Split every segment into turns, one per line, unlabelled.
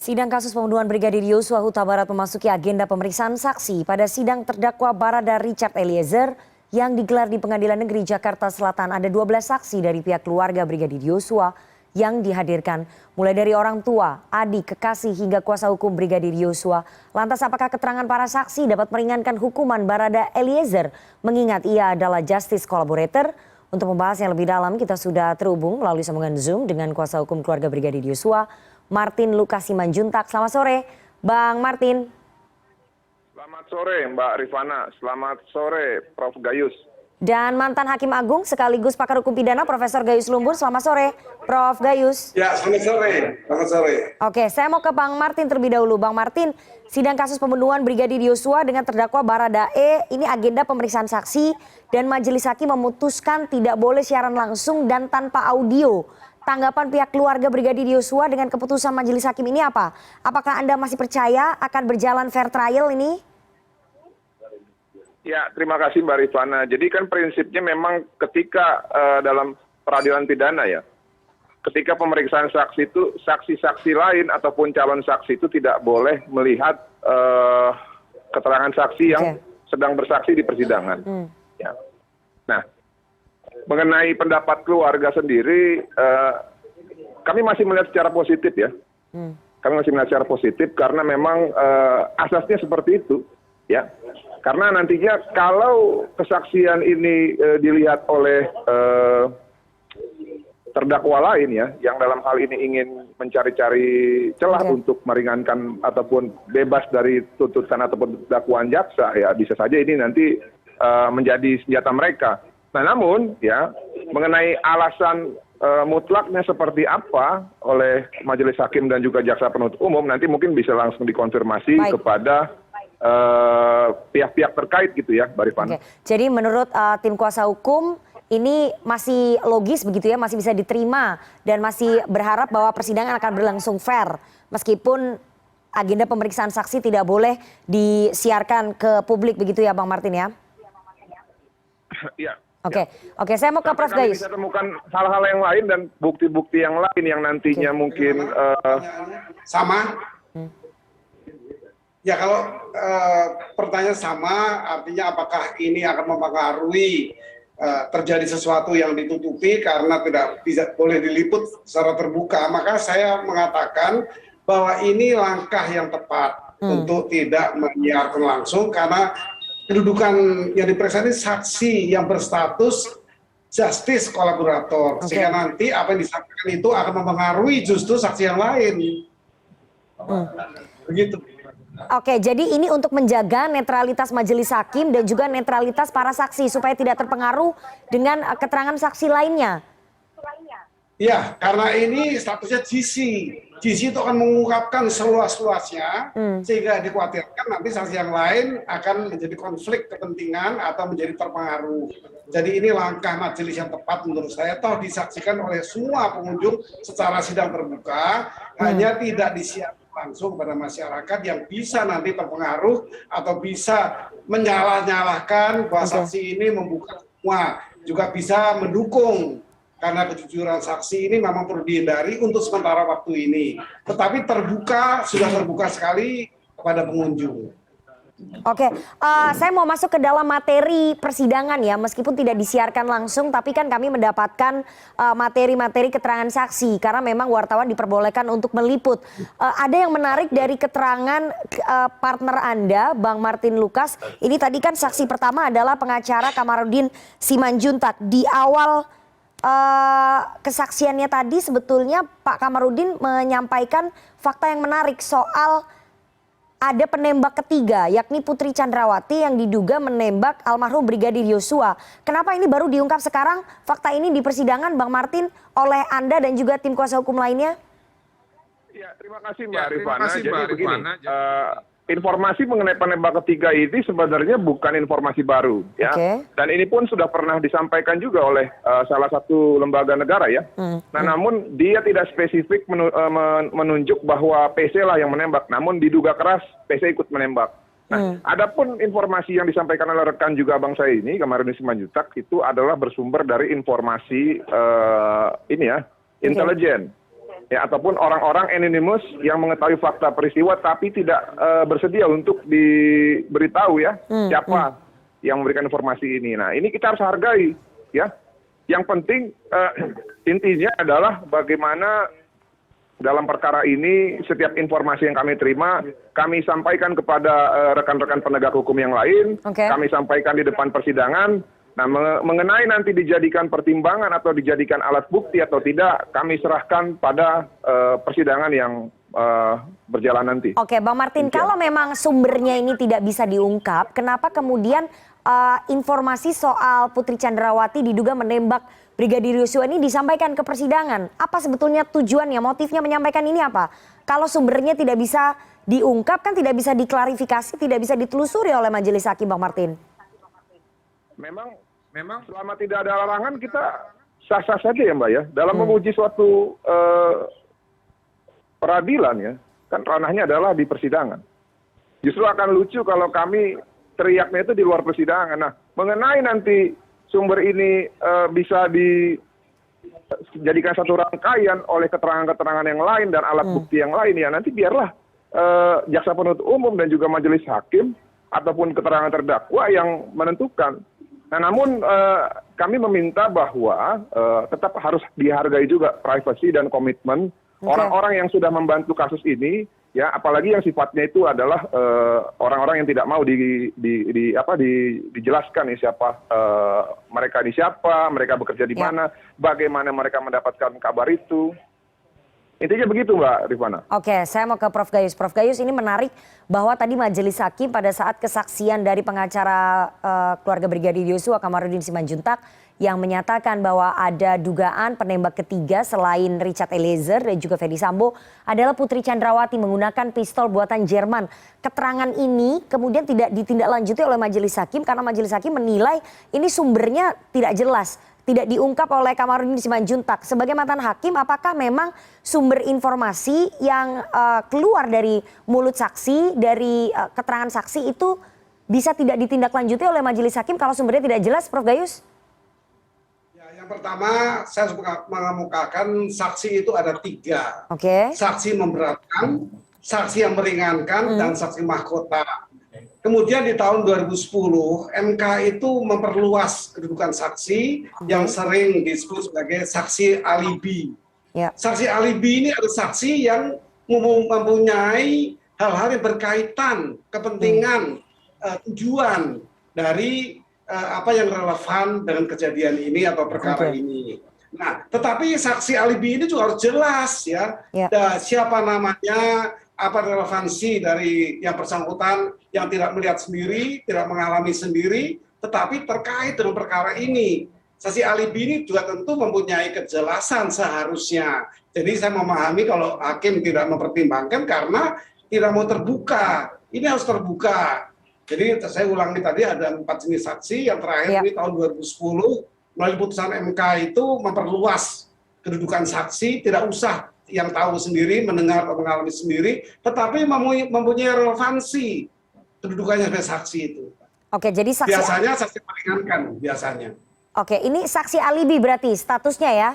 Sidang kasus pembunuhan Brigadir Yosua Huta Barat memasuki agenda pemeriksaan saksi pada sidang terdakwa Barada Richard Eliezer yang digelar di Pengadilan Negeri Jakarta Selatan. Ada 12 saksi dari pihak keluarga Brigadir Yosua yang dihadirkan, mulai dari orang tua, adik, kekasih hingga kuasa hukum Brigadir Yosua. Lantas apakah keterangan para saksi dapat meringankan hukuman Barada Eliezer mengingat ia adalah justice collaborator? Untuk membahas yang lebih dalam kita sudah terhubung melalui sambungan Zoom dengan kuasa hukum keluarga Brigadir Yosua, Martin Lukas Simanjuntak. Selamat sore, Bang Martin.
Selamat sore Mbak Rifana, selamat sore Prof. Gayus.
Dan mantan Hakim Agung sekaligus pakar hukum pidana Profesor Gayus Lumbur. Selamat sore, Prof. Gayus.
Ya, selamat sore. Selamat sore.
Oke, saya mau ke Bang Martin terlebih dahulu. Bang Martin, sidang kasus pembunuhan Brigadir Yosua dengan terdakwa Baradae, ini agenda pemeriksaan saksi dan majelis hakim memutuskan tidak boleh siaran langsung dan tanpa audio. Tanggapan pihak keluarga Brigadir Yosua dengan keputusan majelis hakim ini apa? Apakah Anda masih percaya akan berjalan fair trial ini?
Ya, terima kasih Mbak Rifana. Jadi kan prinsipnya memang ketika dalam peradilan pidana ya, ketika pemeriksaan saksi itu saksi-saksi lain ataupun calon saksi itu tidak boleh melihat keterangan saksi yang sedang bersaksi di persidangan. Ya. Nah, mengenai pendapat keluarga sendiri, kami masih melihat secara positif ya. Kami masih melihat secara positif karena memang asasnya seperti itu, ya. Karena nantinya kalau kesaksian ini dilihat oleh terdakwa lain ya, yang dalam hal ini ingin mencari-cari celah untuk meringankan ataupun bebas dari tuntutan ataupun dakwaan jaksa, ya bisa saja ini nanti menjadi senjata mereka. Nah namun ya mengenai alasan mutlaknya seperti apa oleh majelis hakim dan juga jaksa penuntut umum nanti mungkin bisa langsung dikonfirmasi kepada pihak-pihak terkait gitu ya, Mbak Rifana.
Jadi menurut tim kuasa hukum ini masih logis begitu ya, masih bisa diterima dan masih berharap bahwa persidangan akan berlangsung fair meskipun agenda pemeriksaan saksi tidak boleh disiarkan ke publik begitu ya, Bang Martin ya?
Iya.
Oke, saya mau ke Prof. Gayus.
Bisa temukan hal-hal yang lain dan bukti-bukti yang lain yang nantinya mungkin
sama. Ya kalau pertanyaan sama, artinya apakah ini akan mempengaruhi terjadi sesuatu yang ditutupi karena tidak bisa boleh diliput secara terbuka, maka saya mengatakan bahwa ini langkah yang tepat untuk tidak menyiarkan langsung karena kedudukan yang diperiksa ini saksi yang berstatus justice kolaborator, sehingga nanti apa yang disampaikan itu akan mempengaruhi justru saksi yang lain. Begitu.
Oke, jadi ini untuk menjaga netralitas majelis hakim dan juga netralitas para saksi supaya tidak terpengaruh dengan keterangan saksi lainnya.
Ya, karena ini statusnya GC. GC itu akan mengungkapkan seluas-luasnya sehingga dikhawatirkan nanti saksi yang lain akan menjadi konflik kepentingan atau menjadi terpengaruh. Jadi ini langkah majelis yang tepat menurut saya, toh disaksikan oleh semua pengunjung secara sidang terbuka, hanya tidak disiarkan langsung pada masyarakat yang bisa nanti terpengaruh atau bisa menyalah-nyalahkan bahwa saksi ini membuka semua, juga bisa mendukung karena kejujuran saksi ini memang perlu dihindari untuk sementara waktu ini. Tetapi sudah terbuka sekali kepada pengunjung.
Oke, saya mau masuk ke dalam materi persidangan ya, meskipun tidak disiarkan langsung, tapi kan kami mendapatkan materi-materi keterangan saksi, karena memang wartawan diperbolehkan untuk meliput. Ada yang menarik dari keterangan partner Anda, Bang Martin Lukas, ini tadi kan saksi pertama adalah pengacara Kamarudin Simanjuntak. Di awal kesaksiannya tadi sebetulnya Pak Kamarudin menyampaikan fakta yang menarik soal ada penembak ketiga, yakni Putri Chandrawati yang diduga menembak almarhum Brigadir Yosua. Kenapa ini baru diungkap sekarang, fakta ini di persidangan, Bang Martin, oleh Anda dan juga tim kuasa hukum lainnya?
Ya, terima kasih Mbak Rifana. Jadi begini, informasi mengenai penembak ketiga ini sebenarnya bukan informasi baru, ya. Dan ini pun sudah pernah disampaikan juga oleh salah satu lembaga negara, ya. Nah, namun dia tidak spesifik menunjuk bahwa PC lah yang menembak, namun diduga keras PC ikut menembak. Nah, adapun informasi yang disampaikan oleh rekan juga abang saya ini, Kamarudin Simanjuntak, itu adalah bersumber dari informasi intelijen. ya ataupun orang-orang anonymous yang mengetahui fakta peristiwa tapi tidak bersedia untuk diberitahu ya siapa yang memberikan informasi ini. Nah, ini kita harus hargai ya. Yang penting intinya adalah bagaimana dalam perkara ini setiap informasi yang kami terima kami sampaikan kepada rekan-rekan penegak hukum yang lain, kami sampaikan di depan persidangan. Nah, mengenai nanti dijadikan pertimbangan atau dijadikan alat bukti atau tidak, kami serahkan pada persidangan yang berjalan nanti.
Oke, Bang Martin, kalau memang sumbernya ini tidak bisa diungkap, kenapa kemudian informasi soal Putri Chandrawati diduga menembak Brigadir Yosua ini disampaikan ke persidangan? Apa sebetulnya tujuannya, motifnya menyampaikan ini apa? Kalau sumbernya tidak bisa diungkap, kan tidak bisa diklarifikasi, tidak bisa ditelusuri oleh majelis hakim, Bang Martin.
Memang selama tidak ada larangan kita sah-sah saja ya Mbak ya. Dalam memuji suatu peradilan ya, kan ranahnya adalah di persidangan. Justru akan lucu kalau kami teriaknya itu di luar persidangan. Nah, mengenai nanti sumber ini bisa dijadikan satu rangkaian oleh keterangan-keterangan yang lain dan alat bukti yang lain ya nanti biarlah jaksa penuntut umum dan juga majelis hakim ataupun keterangan terdakwa yang menentukan. Nah, namun kami meminta bahwa tetap harus dihargai juga privasi dan komitmen orang-orang yang sudah membantu kasus ini, ya, apalagi yang sifatnya itu adalah orang-orang yang tidak mau dijelaskan ya siapa mereka di siapa, mereka bekerja di mana, bagaimana mereka mendapatkan kabar itu. Intinya begitu Mbak Rifana.
Oke, saya mau ke Prof. Gayus. Prof. Gayus, ini menarik bahwa tadi majelis hakim pada saat kesaksian dari pengacara keluarga Brigadir Yosua Kamarudin Simanjuntak yang menyatakan bahwa ada dugaan penembak ketiga selain Richard Eliezer dan juga Ferdy Sambo adalah Putri Chandrawati menggunakan pistol buatan Jerman. Keterangan ini kemudian tidak ditindaklanjuti oleh majelis hakim karena majelis hakim menilai ini sumbernya tidak jelas, tidak diungkap oleh Kamarudin Simanjuntak. Sebagai mantan hakim, apakah memang sumber informasi yang keluar dari mulut saksi, dari keterangan saksi itu bisa tidak ditindaklanjuti oleh majelis hakim kalau sumbernya tidak jelas, Prof. Gayus?
Yang pertama, saya mengemukakan saksi itu ada 3. Saksi memberatkan, saksi yang meringankan, dan saksi mahkota. Kemudian di tahun 2010, MK itu memperluas kedudukan saksi yang sering disebut sebagai saksi alibi. Saksi alibi ini adalah saksi yang mempunyai hal-hal yang berkaitan, kepentingan, tujuan dari apa yang relevan dengan kejadian ini atau perkara ini. Nah, tetapi saksi alibi ini juga harus jelas ya. Siapa namanya, apa relevansi dari yang bersangkutan yang tidak melihat sendiri, tidak mengalami sendiri, tetapi terkait dengan perkara ini. Saksi alibi ini juga tentu mempunyai kejelasan seharusnya. Jadi saya memahami kalau hakim tidak mempertimbangkan karena tidak mau terbuka. Ini harus terbuka. Jadi saya ulangi tadi ada 4 jenis saksi, yang terakhir ini tahun 2010 melalui putusan MK itu memperluas kedudukan saksi, tidak usah yang tahu sendiri, mendengar atau mengalami sendiri, tetapi mempunyai relevansi kedudukannya sebagai saksi itu.
Oke, jadi saksi
biasanya saksi meringankan biasanya.
Oke, ini saksi alibi berarti statusnya ya?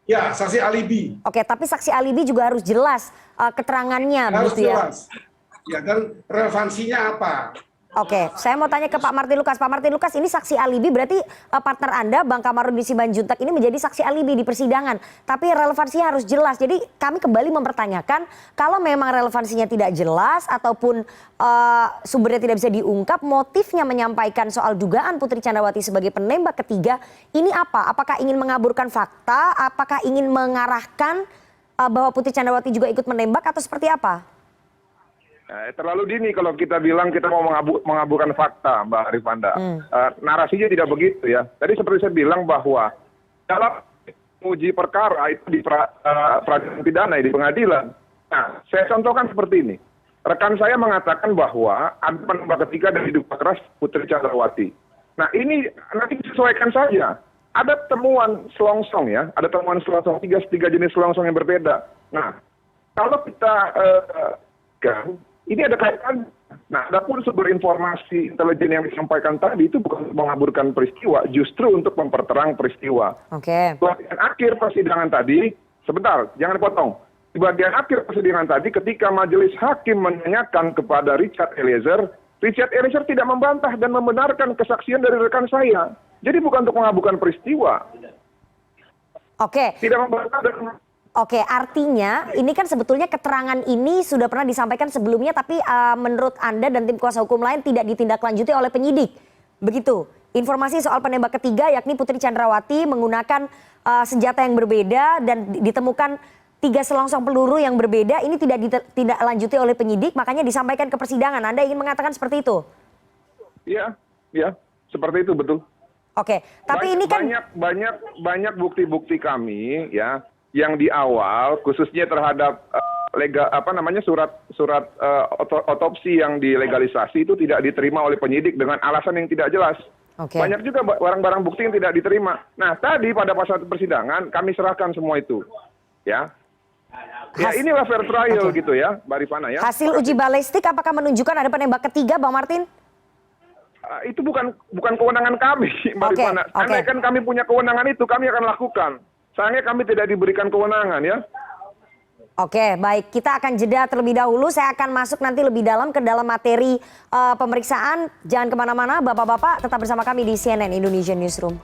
Ya, saksi alibi.
Oke, tapi saksi alibi juga harus jelas keterangannya,
harus
begitu
jelas. Ya, dan relevansinya apa?
Oke, saya mau tanya ke Pak Martin Lukas. Pak Martin Lukas, ini saksi alibi berarti partner Anda, Bang Kamarudin Simanjuntak ini menjadi saksi alibi di persidangan. Tapi relevansinya harus jelas. Jadi kami kembali mempertanyakan, kalau memang relevansinya tidak jelas ataupun sumbernya tidak bisa diungkap, motifnya menyampaikan soal dugaan Putri Chandrawati sebagai penembak ketiga, ini apa? Apakah ingin mengaburkan fakta? Apakah ingin mengarahkan bahwa Putri Chandrawati juga ikut menembak atau seperti apa?
Terlalu dini kalau kita bilang kita mau mengaburkan fakta, Mbak Rifanda. Narasinya tidak begitu ya. Tadi seperti saya bilang bahwa dalam uji perkara itu di peradilan pidana di pengadilan. Nah, saya contohkan seperti ini. Rekan saya mengatakan bahwa ada penembak ketiga dari diduga keras Putri Chandrawati. Nah, ini nanti disesuaikan saja. Ada temuan selongsong ya, ada temuan selongsong tiga jenis selongsong yang berbeda. Nah, kalau kita ini ada kaitan. Nah, adapun sumber informasi intelijen yang disampaikan tadi itu bukan untuk mengaburkan peristiwa, justru untuk memperterang peristiwa. Bagian akhir persidangan tadi, sebentar, jangan dipotong. Di bagian akhir persidangan tadi ketika majelis hakim menanyakan kepada Richard Eliezer tidak membantah dan membenarkan kesaksian dari rekan saya. Jadi bukan untuk mengaburkan peristiwa.
Oke.
Tidak membantah dan
Oke, artinya ini kan sebetulnya keterangan ini sudah pernah disampaikan sebelumnya, tapi menurut Anda dan tim kuasa hukum lain tidak ditindaklanjuti oleh penyidik. Begitu. Informasi soal penembak ketiga yakni Putri Chandrawati menggunakan senjata yang berbeda dan ditemukan 3 selongsong peluru yang berbeda, ini tidak ditindaklanjuti oleh penyidik, makanya disampaikan ke persidangan. Anda ingin mengatakan seperti itu?
Iya, seperti itu betul.
Oke, tapi ini kan
banyak bukti-bukti kami ya yang di awal khususnya terhadap surat otopsi yang dilegalisasi itu tidak diterima oleh penyidik dengan alasan yang tidak jelas.
Oke.
Banyak juga barang-barang bukti yang tidak diterima. Nah, tadi pada saat persidangan kami serahkan semua itu. Ya. Ya inilah fair trial gitu ya, Mbak Rifana ya.
Hasil uji balistik apakah menunjukkan ada penembak ketiga, Bang Martin?
Itu bukan kewenangan kami, Mbak Rifana. Karena kan kami punya kewenangan itu, kami akan lakukan. Sayangnya kami tidak diberikan kewenangan ya.
Oke, baik. Kita akan jeda terlebih dahulu. Saya akan masuk nanti lebih dalam ke dalam materi pemeriksaan. Jangan kemana-mana, Bapak-Bapak. Tetap bersama kami di CNN Indonesia Newsroom.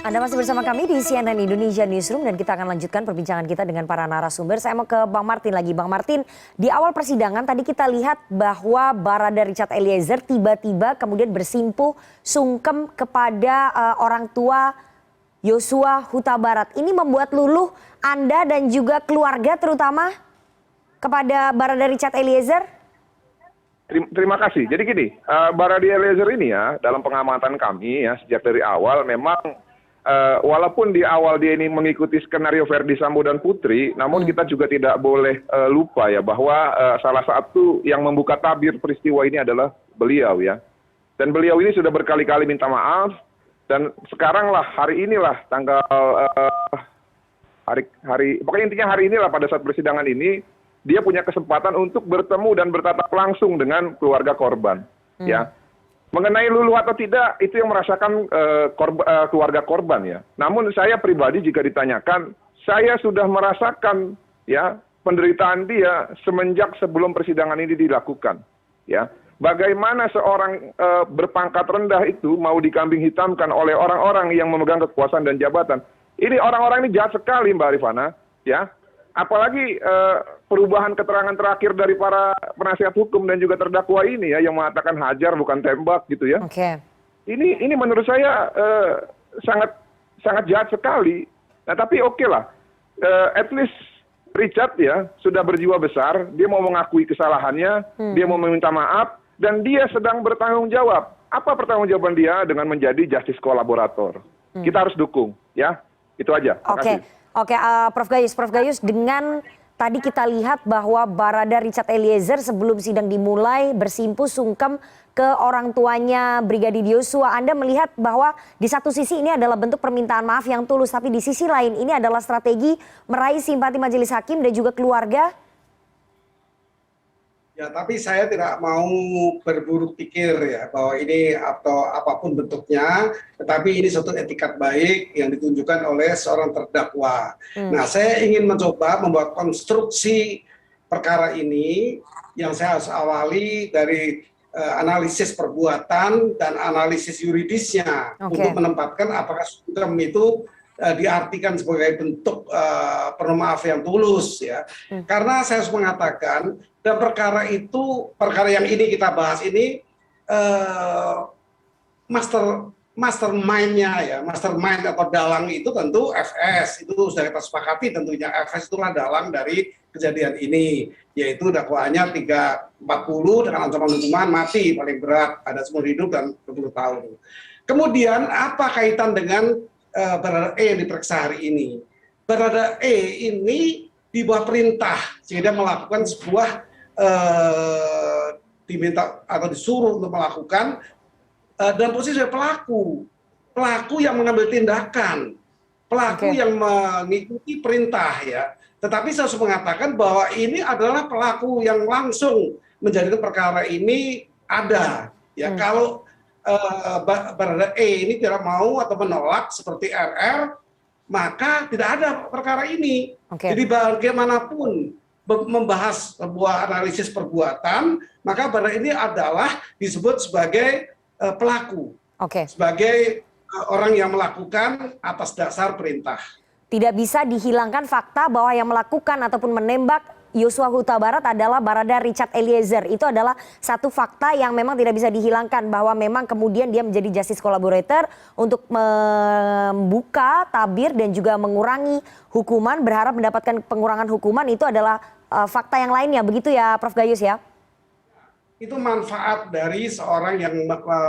Anda masih bersama kami di CNN Indonesia Newsroom dan kita akan lanjutkan perbincangan kita dengan para narasumber. Saya mau ke Bang Martin lagi. Bang Martin, di awal persidangan tadi kita lihat bahwa Barada Richard Eliezer tiba-tiba kemudian bersimpuh sungkem kepada orang tua Yosua Huta Barat. Ini membuat luluh Anda dan juga keluarga terutama kepada Barada Richard Eliezer?
Terima kasih. Jadi gini, Barada Eliezer ini ya dalam pengamatan kami ya sejak dari awal memang walaupun di awal dia ini mengikuti skenario Verdi Sambo dan Putri, namun kita juga tidak boleh lupa ya bahwa salah satu yang membuka tabir peristiwa ini adalah beliau ya. Dan beliau ini sudah berkali-kali minta maaf dan sekarang lah hari inilah tanggal pokoknya intinya hari inilah pada saat persidangan ini dia punya kesempatan untuk bertemu dan bertatap langsung dengan keluarga korban ya. Mengenai luluh atau tidak, itu yang merasakan keluarga korban ya. Namun saya pribadi jika ditanyakan, saya sudah merasakan ya penderitaan dia semenjak sebelum persidangan ini dilakukan. Ya, bagaimana seorang berpangkat rendah itu mau dikambing hitamkan oleh orang-orang yang memegang kekuasaan dan jabatan. Ini orang-orang ini jahat sekali, Mbak Rifana. Ya, apalagi perubahan keterangan terakhir dari para penasihat hukum dan juga terdakwa ini ya yang mengatakan hajar bukan tembak gitu ya.
Oke.
Ini menurut saya sangat jahat sekali. Nah tapi oke lah, at least Richard ya sudah berjiwa besar, dia mau mengakui kesalahannya, dia mau meminta maaf dan dia sedang bertanggung jawab. Apa pertanggungjawaban dia dengan menjadi justice kolaborator? Kita harus dukung ya. Itu aja.
Oke, Prof Gayus, dengan tadi kita lihat bahwa Barada Richard Eliezer sebelum sidang dimulai bersimpuh sungkem ke orang tuanya Brigadir Yosua. Anda melihat bahwa di satu sisi ini adalah bentuk permintaan maaf yang tulus, tapi di sisi lain ini adalah strategi meraih simpati majelis hakim dan juga keluarga?
Ya, tapi saya tidak mau berburuk pikir ya bahwa ini atau apapun bentuknya, tetapi ini suatu etikat baik yang ditunjukkan oleh seorang terdakwa. Nah, saya ingin mencoba membuat konstruksi perkara ini yang saya harus awali dari analisis perbuatan dan analisis yuridisnya untuk menempatkan apakah sungkem itu diartikan sebagai bentuk permohonan maaf yang tulus ya. Karena saya harus mengatakan dan perkara yang ini kita bahas ini mastermind-nya ya, mastermind atau dalang itu tentu FS, itu sudah kita sepakati tentunya FS itulah dalang dari kejadian ini, yaitu dakwaannya 340 dengan ancaman hukuman mati paling berat, ada seumur hidup dan 20 tahun. Kemudian apa kaitan dengan Barada E yang diperiksa hari ini? Barada E ini di bawah perintah sehingga melakukan sebuah diminta atau disuruh untuk melakukan dalam posisi pelaku yang mengambil tindakan, pelaku yang mengikuti perintah ya. Tetapi saya harus mengatakan bahwa ini adalah pelaku yang langsung menjadikan perkara ini ada Ya kalau Barada E ini tidak mau atau menolak seperti RR, maka tidak ada perkara ini. Jadi bagaimanapun membahas sebuah analisis perbuatan, maka Barada ini adalah disebut sebagai pelaku, sebagai orang yang melakukan atas dasar perintah.
Tidak bisa dihilangkan fakta bahwa yang melakukan ataupun menembak Yosua Huta Barat adalah Barada Richard Eliezer. Itu adalah satu fakta yang memang tidak bisa dihilangkan, bahwa memang kemudian dia menjadi justice collaborator untuk membuka tabir dan juga mengurangi hukuman, berharap mendapatkan pengurangan hukuman. Itu adalah fakta yang lainnya, begitu ya Prof Gayus ya?
Itu manfaat dari seorang yang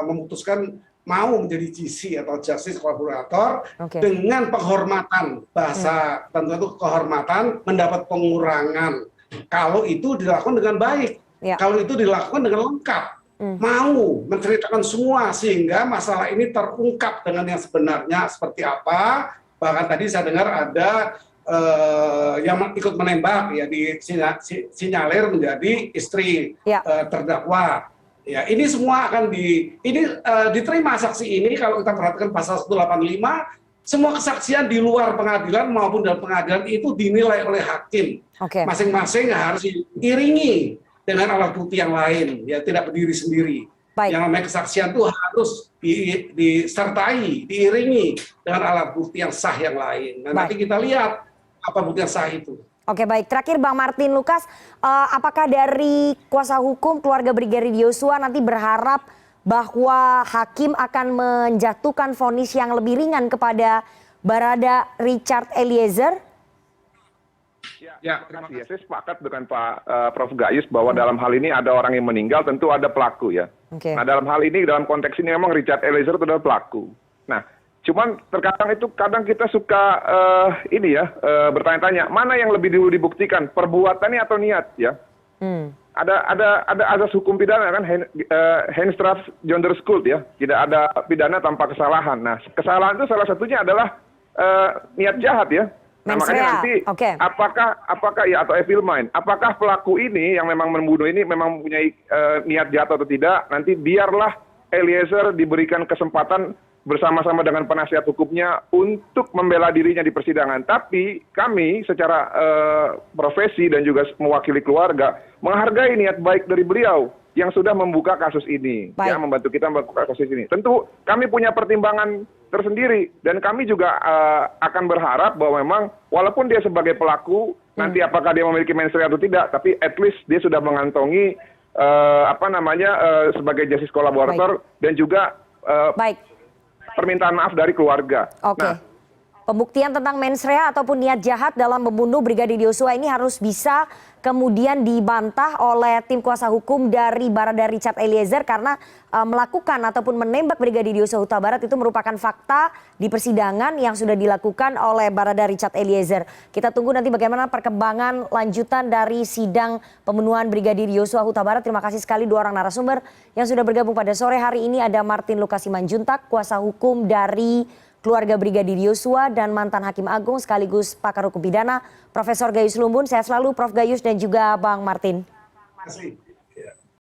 memutuskan mau menjadi GC atau justice collaborator dengan penghormatan, bahasa tentu itu kehormatan, mendapat pengurangan kalau itu dilakukan dengan baik, kalau itu dilakukan dengan lengkap, mau menceritakan semua sehingga masalah ini terungkap dengan yang sebenarnya seperti apa. Bahkan tadi saya dengar ada yang ikut menembak ya disinyalir menjadi istri terdakwa. Ya, ini semua akan diterima saksi ini. Kalau kita perhatikan pasal 185, semua kesaksian di luar pengadilan maupun dalam pengadilan itu dinilai oleh hakim. Masing-masing harus diiringi dengan alat bukti yang lain, ya tidak berdiri sendiri. Yang namanya kesaksian itu harus disertai, diiringi dengan alat bukti yang sah yang lain. Nah, nanti kita lihat apa bukti yang sah itu.
Oke, baik. Terakhir Bang Martin Lukas, apakah dari kuasa hukum keluarga Brigadir Yosua nanti berharap bahwa hakim akan menjatuhkan vonis yang lebih ringan kepada Barada Richard Eliezer?
Ya, terima kasih. Saya sepakat dengan Pak Prof Gayus bahwa dalam hal ini ada orang yang meninggal, tentu ada pelaku ya. Nah, dalam hal ini, dalam konteks ini memang Richard Eliezer itu adalah pelaku. Nah, cuman terkadang itu kadang kita suka bertanya-tanya mana yang lebih dulu dibuktikan, perbuatannya atau niat ya. Ada azas hukum pidana kan, Heinstraf Jonder Schuld ya, tidak ada pidana tanpa kesalahan. Nah, kesalahan itu salah satunya adalah niat jahat ya. Nah, makanya nanti apakah ya atau evil mind, apakah pelaku ini yang memang membunuh ini memang mempunyai niat jahat atau tidak, nanti biarlah Eliezer diberikan kesempatan bersama-sama dengan penasihat hukumnya untuk membela dirinya di persidangan. Tapi kami secara profesi dan juga mewakili keluarga menghargai niat baik dari beliau yang sudah membuka kasus ini, ya, membantu kita membuka kasus ini. Tentu kami punya pertimbangan tersendiri dan kami juga akan berharap bahwa memang walaupun dia sebagai pelaku nanti apakah dia memiliki mens rea atau tidak, tapi at least dia sudah mengantongi sebagai justice collaborator dan juga permintaan maaf dari keluarga.
Pembuktian tentang mens rea ataupun niat jahat dalam membunuh Brigadir Yosua ini harus bisa kemudian dibantah oleh tim kuasa hukum dari Barada Richard Eliezer karena melakukan ataupun menembak Brigadir Yosua Huta Barat itu merupakan fakta di persidangan yang sudah dilakukan oleh Barada Richard Eliezer. Kita tunggu nanti bagaimana perkembangan lanjutan dari sidang pembunuhan Brigadir Yosua Huta Barat. Terima kasih sekali dua orang narasumber yang sudah bergabung pada sore hari ini. Ada Martin Lukas Simanjuntak, kuasa hukum dari keluarga Brigadir Yosua dan mantan Hakim Agung sekaligus pakar hukum pidana Profesor Gayus Lumbun. Sehat selalu Prof Gayus dan juga Bang Martin.
Terima kasih.